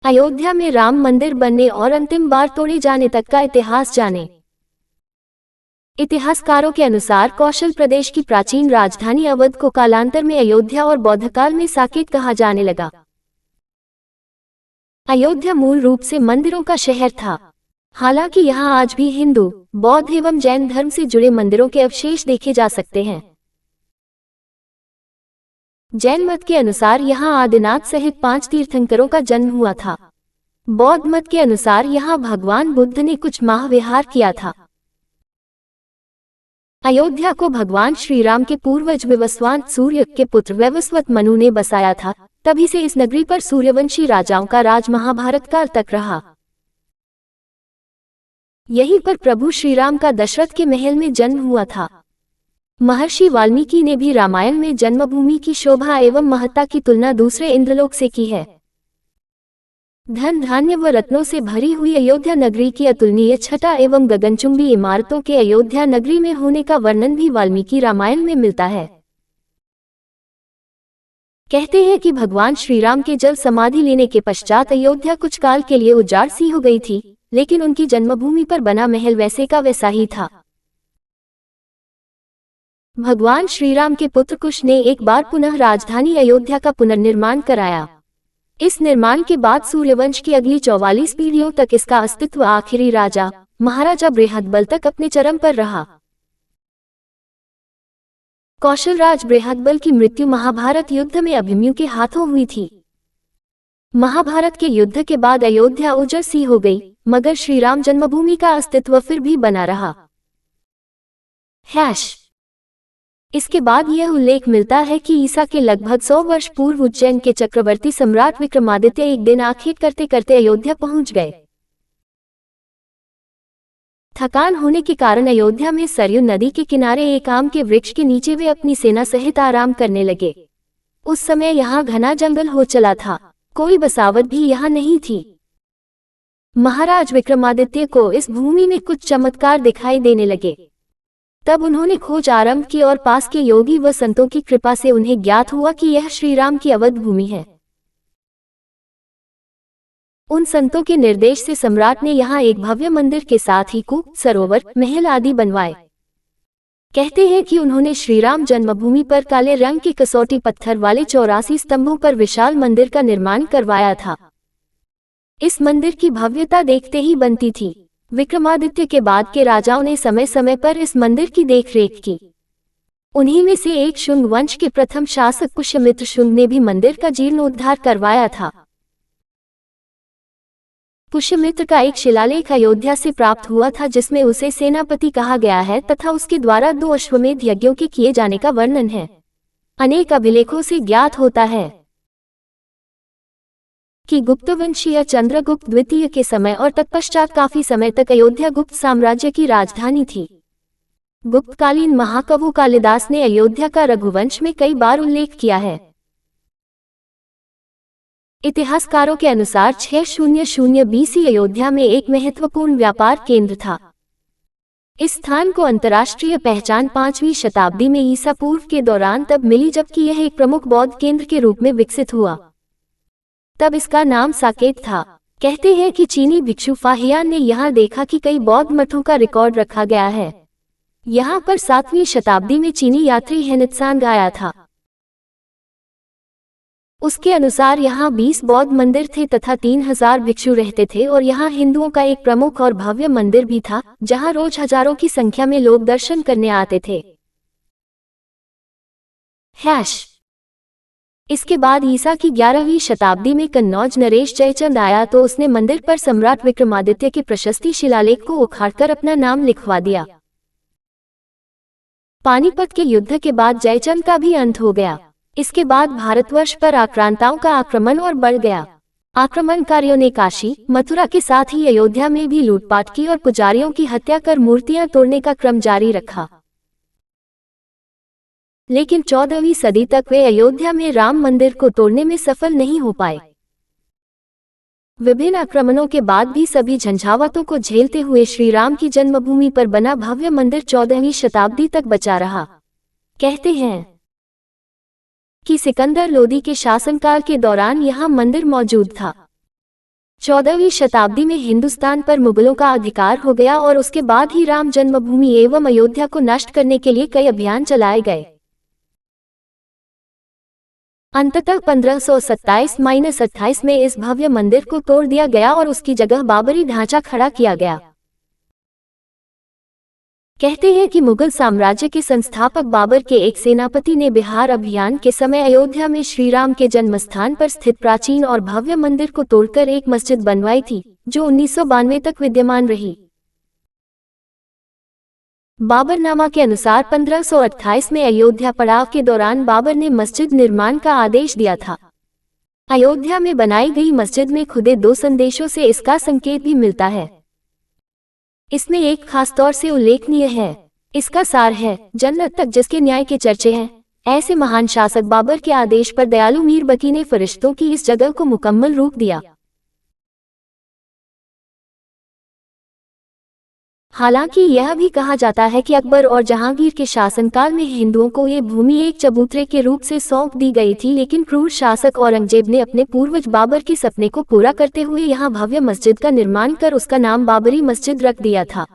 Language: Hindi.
अयोध्या में राम मंदिर बनने और अंतिम बार तोड़े जाने तक का इतिहास जाने। इतिहासकारों के अनुसार कौशल प्रदेश की प्राचीन राजधानी अवध को कालांतर में अयोध्या और बौद्धकाल में साकेत कहा जाने लगा। अयोध्या मूल रूप से मंदिरों का शहर था। हालांकि यहाँ आज भी हिंदू, बौद्ध एवं जैन धर्म से जुड़े मंदिरों के अवशेष देखे जा सकते हैं। जैन मत के अनुसार यहाँ आदिनाथ सहित 5 तीर्थंकरों का जन्म हुआ था। बौद्ध मत के अनुसार यहाँ भगवान बुद्ध ने कुछ माह विहार किया था। अयोध्या को भगवान श्री राम के पूर्वज विवस्वान सूर्य के पुत्र वैवस्वत मनु ने बसाया था। तभी से इस नगरी पर सूर्यवंशी राजाओं का राज महाभारत काल तक रहा। यहीं पर प्रभु श्री राम का दशरथ के महल में जन्म हुआ था। महर्षि वाल्मीकि ने भी रामायण में जन्मभूमि की शोभा एवं महत्ता की तुलना दूसरे इंद्रलोक से की है। धन धान्य व रत्नों से भरी हुई अयोध्या नगरी की अतुलनीय छटा एवं गगनचुंबी इमारतों के अयोध्या नगरी में होने का वर्णन भी वाल्मीकि रामायण में मिलता है। कहते हैं कि भगवान श्री राम के जल समाधि लेने के पश्चात अयोध्या कुछ काल के लिए उजाड़ सी हो गई थी, लेकिन उनकी जन्मभूमि पर बना महल वैसे का वैसा ही था। भगवान श्री राम के पुत्र कुश ने एक बार पुनः राजधानी अयोध्या का पुनर्निर्माण कराया। इस निर्माण के बाद सूर्यवंश की अगली 44 पीढ़ियों तक इसका अस्तित्व आखिरी राजा महाराजा बृहदबल तक अपने चरम पर रहा। कौशलराज बृहदबल की मृत्यु महाभारत युद्ध में अभिमन्यु के हाथों हुई थी। महाभारत के युद्ध के बाद अयोध्या उजड़ सी हो गई, मगर श्री राम जन्मभूमि का अस्तित्व फिर भी बना रहा। इसके बाद यह उल्लेख मिलता है कि ईसा के लगभग 100 वर्ष पूर्व उज्जैन के चक्रवर्ती सम्राट विक्रमादित्य एक दिन आखेट करते करते अयोध्या पहुंच गए। थकान होने के कारण अयोध्या में सरयू नदी के किनारे एक आम के वृक्ष के नीचे वे अपनी सेना सहित आराम करने लगे। उस समय यहाँ घना जंगल हो चला था, कोई बसावट भी यहाँ नहीं थी। महाराज विक्रमादित्य को इस भूमि में कुछ चमत्कार दिखाई देने लगे। तब उन्होंने खोज आरंभ की और पास के योगी व संतों की कृपा से उन्हें ज्ञात हुआ कि यह श्री राम की अवध भूमि है। उन संतों के निर्देश से सम्राट ने यहाँ एक भव्य मंदिर के साथ ही कूप, सरोवर, महल आदि बनवाए। कहते हैं कि उन्होंने श्री राम जन्मभूमि पर काले रंग के कसौटी पत्थर वाले 84 स्तंभों पर विशाल मंदिर का निर्माण करवाया था। इस मंदिर की भव्यता देखते ही बनती थी। विक्रमादित्य के बाद के राजाओं ने समय समय पर इस मंदिर की देखरेख की। उन्हीं में से एक शुंग वंश के प्रथम शासक पुष्यमित्र शुंग ने भी मंदिर का जीर्णोद्धार करवाया था। पुष्यमित्र का एक शिलालेख अयोध्या से प्राप्त हुआ था, जिसमें उसे सेनापति कहा गया है तथा उसके द्वारा 2 अश्वमेध यज्ञों के किए जाने का वर्णन है। अनेक अभिलेखों से ज्ञात होता है कि गुप्तवंशीय चंद्रगुप्त द्वितीय के समय और तत्पश्चात काफी समय तक अयोध्या गुप्त साम्राज्य की राजधानी थी। गुप्तकालीन महाकवि कालिदास ने अयोध्या का रघुवंश में कई बार उल्लेख किया है। इतिहासकारों के अनुसार 600 BC अयोध्या में एक महत्वपूर्ण व्यापार केंद्र था। इस स्थान को अंतर्राष्ट्रीय पहचान 5वीं शताब्दी में ईसा पूर्व के दौरान तब मिली, जबकि यह एक प्रमुख बौद्ध केंद्र के रूप में विकसित हुआ। तब इसका नाम साकेत था। कहते हैं कि चीनी भिक्षु फाहियान ने यहाँ देखा कि कई बौद्ध मठों का रिकॉर्ड रखा गया है। यहाँ पर 7वीं शताब्दी में चीनी यात्री हेनत्सांग आया था। उसके अनुसार यहाँ 20 बौद्ध मंदिर थे तथा 3000 भिक्षु रहते थे, और यहाँ हिंदुओं का एक प्रमुख और भव्य मंदिर भी था, जहाँ रोज हजारों की संख्या में लोग दर्शन करने आते थे। इसके बाद ईसा की 11वीं शताब्दी में कन्नौज नरेश जयचंद आया तो उसने मंदिर पर सम्राट विक्रमादित्य के प्रशस्ति शिलालेख को उखाड़कर अपना नाम लिखवा दिया। पानीपत के युद्ध के बाद जयचंद का भी अंत हो गया। इसके बाद भारतवर्ष पर आक्रांताओं का आक्रमण और बढ़ गया। आक्रमणकारियों ने काशी, मथुरा के साथ ही अयोध्या में भी लूटपाट की और पुजारियों की हत्या कर मूर्तियां तोड़ने का क्रम जारी रखा। लेकिन 14वीं सदी तक वे अयोध्या में राम मंदिर को तोड़ने में सफल नहीं हो पाए। विभिन्न आक्रमणों के बाद भी सभी झंझावातों को झेलते हुए श्री राम की जन्मभूमि पर बना भव्य मंदिर 14वीं शताब्दी तक बचा रहा। कहते हैं कि सिकंदर लोदी के शासनकाल के दौरान यहाँ मंदिर मौजूद था। 14वीं शताब्दी में हिंदुस्तान पर मुगलों का अधिकार हो गया और उसके बाद ही राम जन्मभूमि एवं अयोध्या को नष्ट करने के लिए कई अभियान चलाए गए। अंततः 1527-28 में इस भव्य मंदिर को तोड़ दिया गया और उसकी जगह बाबरी ढांचा खड़ा किया गया। कहते हैं कि मुगल साम्राज्य के संस्थापक बाबर के एक सेनापति ने बिहार अभियान के समय अयोध्या में श्री राम के जन्मस्थान पर स्थित प्राचीन और भव्य मंदिर को तोड़कर एक मस्जिद बनवाई थी, जो 1992 तक विद्यमान रही। बाबरनामा के अनुसार 1528 में अयोध्या पड़ाव के दौरान बाबर ने मस्जिद निर्माण का आदेश दिया था। अयोध्या में बनाई गई मस्जिद में खुदे 2 संदेशों से इसका संकेत भी मिलता है। इसमें एक खास तौर से उल्लेखनीय है। इसका सार है, जन्नत तक जिसके न्याय के चर्चे हैं। ऐसे महान शासक बाबर के आदेश पर दयालु मीर बकी ने फरिश्तों की इस जगह को मुकम्मल रूप दिया। हालांकि यह भी कहा जाता है कि अकबर और जहांगीर के शासनकाल में हिंदुओं को ये भूमि एक चबूतरे के रूप से सौंप दी गई थी, लेकिन क्रूर शासक औरंगजेब ने अपने पूर्वज बाबर के सपने को पूरा करते हुए यहाँ भव्य मस्जिद का निर्माण कर उसका नाम बाबरी मस्जिद रख दिया था।